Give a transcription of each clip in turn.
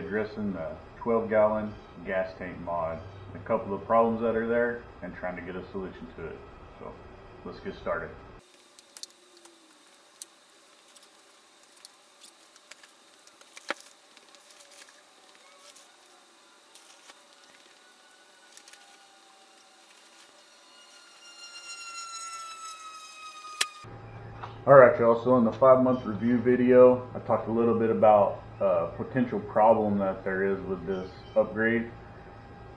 addressing the 12-gallon gas tank mod, a couple of problems that are there, and trying to get a solution to it. So let's get started. Alright y'all, so in the 5-month review video, I talked a little bit about a potential problem that there is with this upgrade.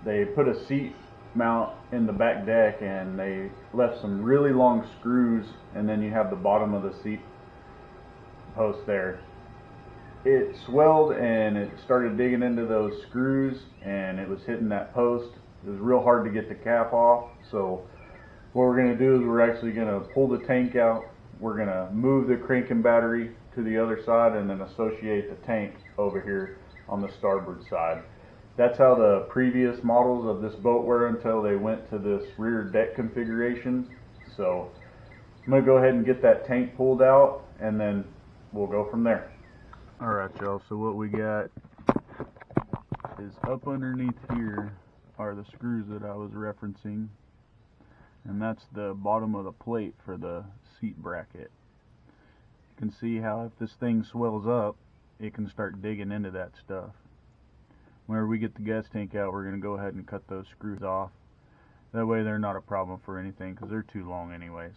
They put a seat mount in the back deck and they left some really long screws, and then you have the bottom of the seat post there. It swelled and it started digging into those screws and it was hitting that post. It was real hard to get the cap off, so what we're going to do is we're actually going to pull the tank out. We're going to move the cranking battery to the other side and then associate the tank over here on the starboard side. That's how the previous models of this boat were until they went to this rear deck configuration. So I'm going to go ahead and get that tank pulled out and then we'll go from there. Alright y'all, so what we got is up underneath here are the screws that I was referencing. And that's the bottom of the plate for the seat bracket. You can see how if this thing swells up, it can start digging into that stuff. Whenever we get the gas tank out, we're going to go ahead and cut those screws off. That way they're not a problem for anything because they're too long anyways.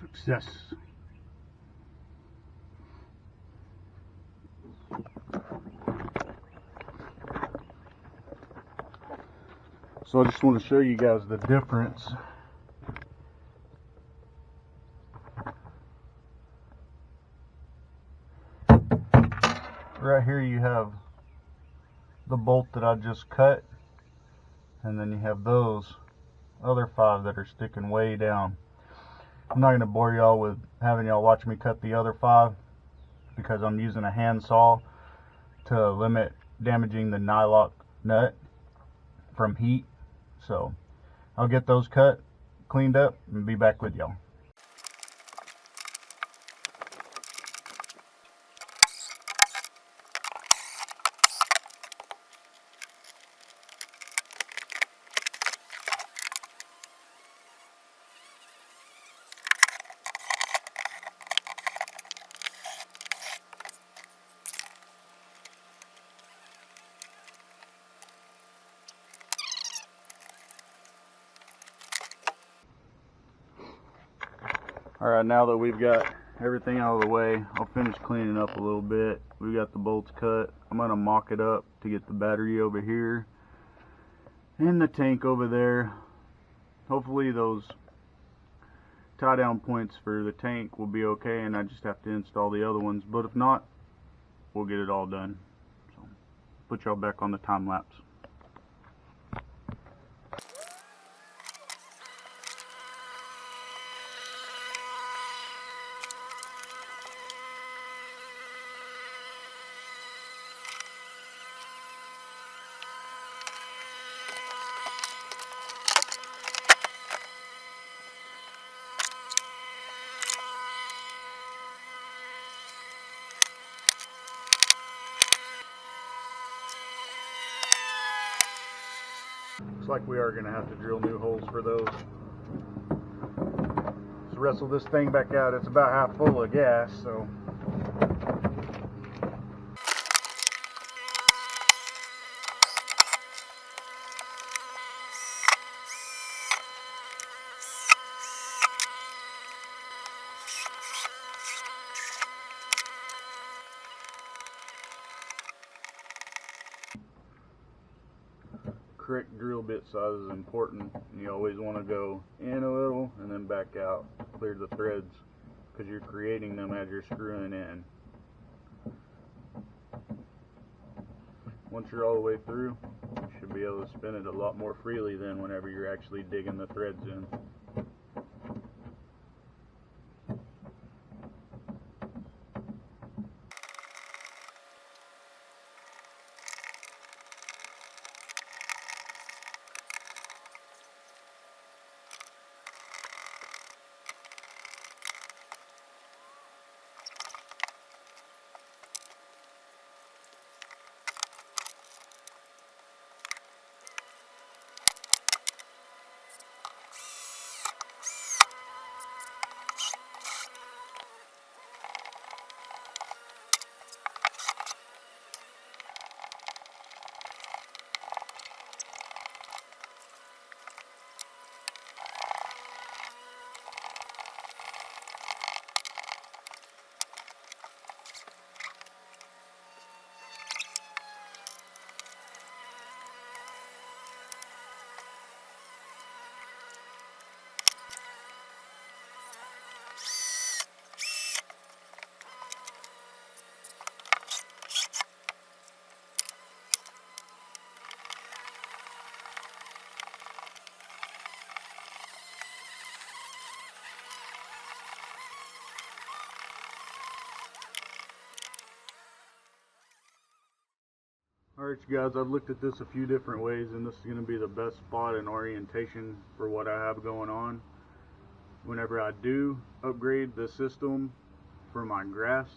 Success. So I just want to show you guys the difference. Right here you have the bolt that I just cut, and then you have those other 5 that are sticking way down. I'm not going to bore y'all with having y'all watch me cut the other 5 because I'm using a hand saw to limit damaging the nylock nut from heat. So I'll get those cut, cleaned up, and be back with y'all. Alright, now that we've got everything out of the way, I'll finish cleaning up a little bit. We got the bolts cut. I'm going to mock it up to get the battery over here and the tank over there. Hopefully those tie down points for the tank will be okay and I just have to install the other ones, but if not, we'll get it all done. So put y'all back on the time lapse. Looks like we are going to have to drill new holes for those. Let's wrestle this thing back out. It's about half full of gas, so. correct drill bit size is important. You always want to go in a little and then back out, clear the threads, because you're creating them as you're screwing in. Once you're all the way through, you should be able to spin it a lot more freely than whenever you're actually digging the threads in. Alright you guys, I've looked at this a few different ways, and this is going to be the best spot and orientation for what I have going on. Whenever I do upgrade the system for my grass,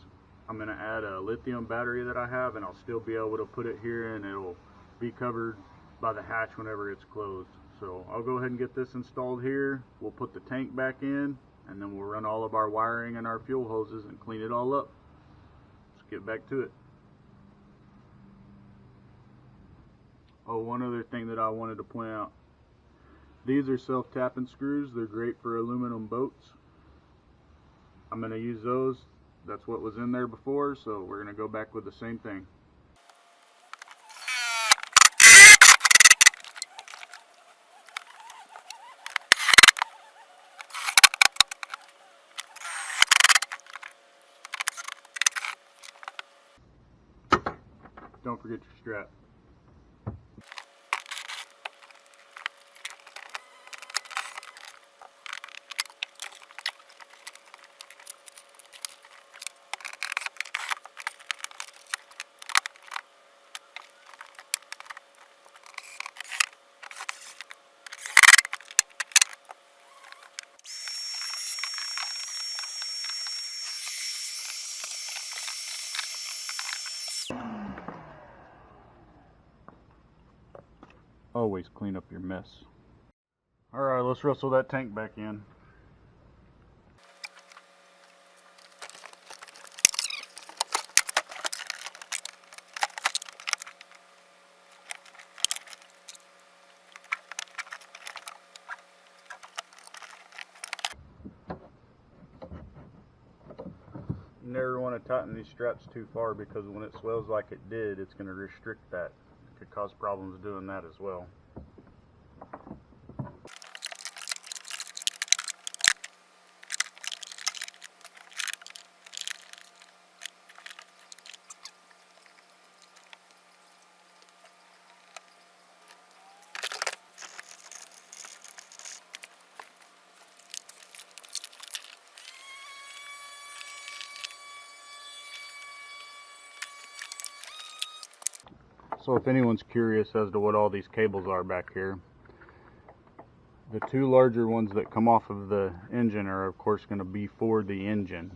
I'm going to add a lithium battery that I have, and I'll still be able to put it here and it'll be covered by the hatch whenever it's closed. So I'll go ahead and get this installed here. We'll put the tank back in, and then we'll run all of our wiring and our fuel hoses and clean it all up. Let's get back to it. Oh, one other thing that I wanted to point out. These are self-tapping screws. They're great for aluminum boats. I'm going to use those. That's what was in there before, so we're going to go back with the same thing. Don't forget your strap. Always clean up your mess. Alright, let's wrestle that tank back in. You never want to tighten these straps too far, because when it swells like it did, it's going to restrict that. It could cause problems doing that as well. So if anyone's curious as to what all these cables are back here, the two larger ones that come off of the engine are of course going to be for the engine.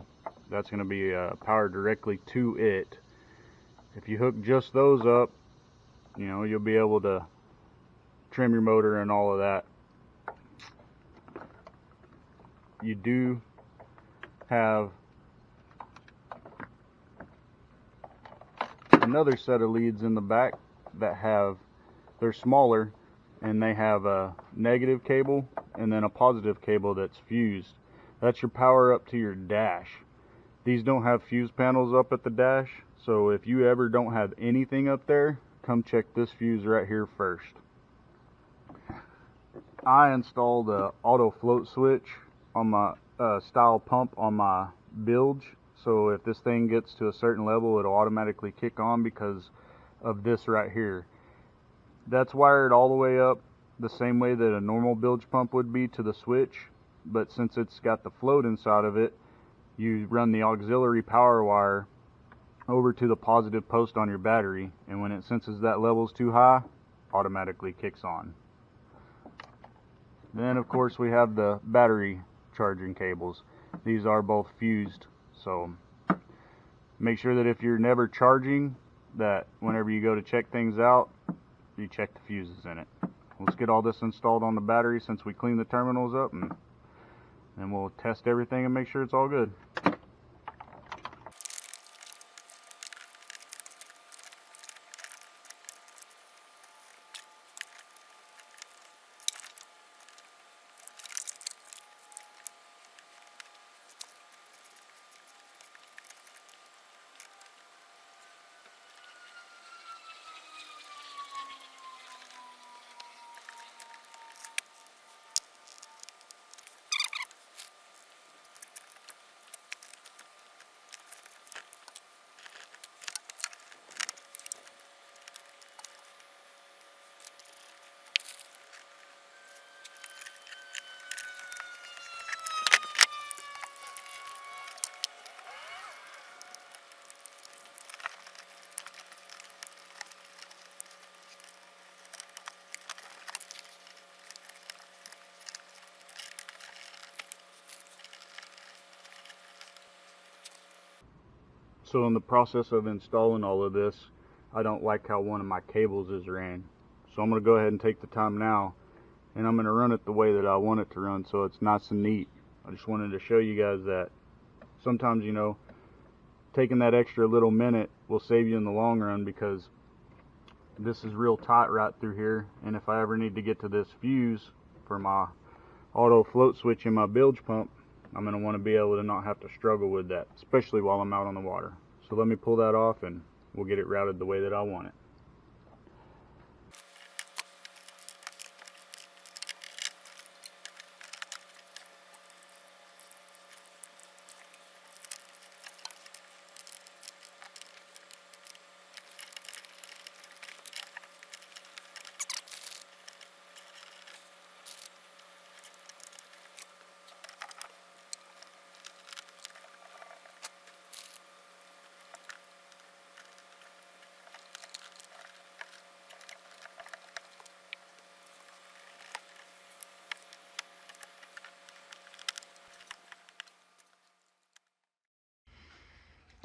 That's going to be powered directly to it. If you hook just those up, you know, you'll be able to trim your motor and all of that. You do have another set of leads in the back that they're smaller, and they have a negative cable and then a positive cable that's fused. That's your power up to your dash. These don't have fuse panels up at the dash, so if you ever don't have anything up there, come check this fuse right here first. I installed a auto float switch on my style pump on my bilge, so if this thing gets to a certain level it'll automatically kick on because of this right here. That's wired all the way up the same way that a normal bilge pump would be to the switch, but since it's got the float inside of it, you run the auxiliary power wire over to the positive post on your battery, and when it senses that level's too high, automatically kicks on. Then of course we have the battery charging cables. These are both fused, so make sure that if you're never charging, that whenever you go to check things out, you check the fuses in it. Let's get all this installed on the battery since we cleaned the terminals up, and then we'll test everything and make sure it's all good. So in the process of installing all of this, I don't like how one of my cables is ran. So I'm going to go ahead and take the time now, and I'm going to run it the way that I want it to run so it's nice and neat. I just wanted to show you guys that sometimes, you know, taking that extra little minute will save you in the long run, because this is real tight right through here, and if I ever need to get to this fuse for my auto float switch in my bilge pump, I'm going to want to be able to not have to struggle with that, especially while I'm out on the water. So let me pull that off and we'll get it routed the way that I want it.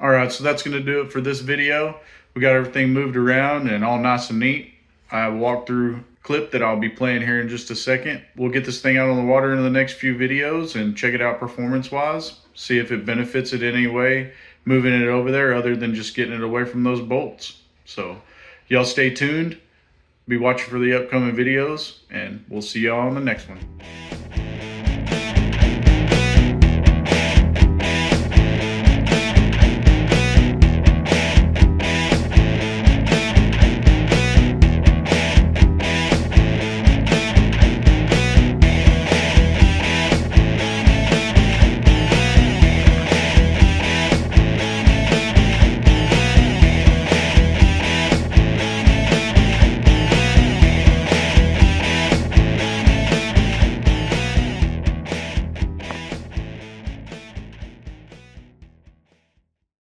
All right, so that's going to do it for this video. We got everything moved around and all nice and neat. I walked through clip that I'll be playing here in just a second. We'll get this thing out on the water in the next few videos and check it out performance-wise. See if it benefits it in any way, moving it over there other than just getting it away from those bolts. So y'all stay tuned. Be watching for the upcoming videos, and we'll see y'all on the next one.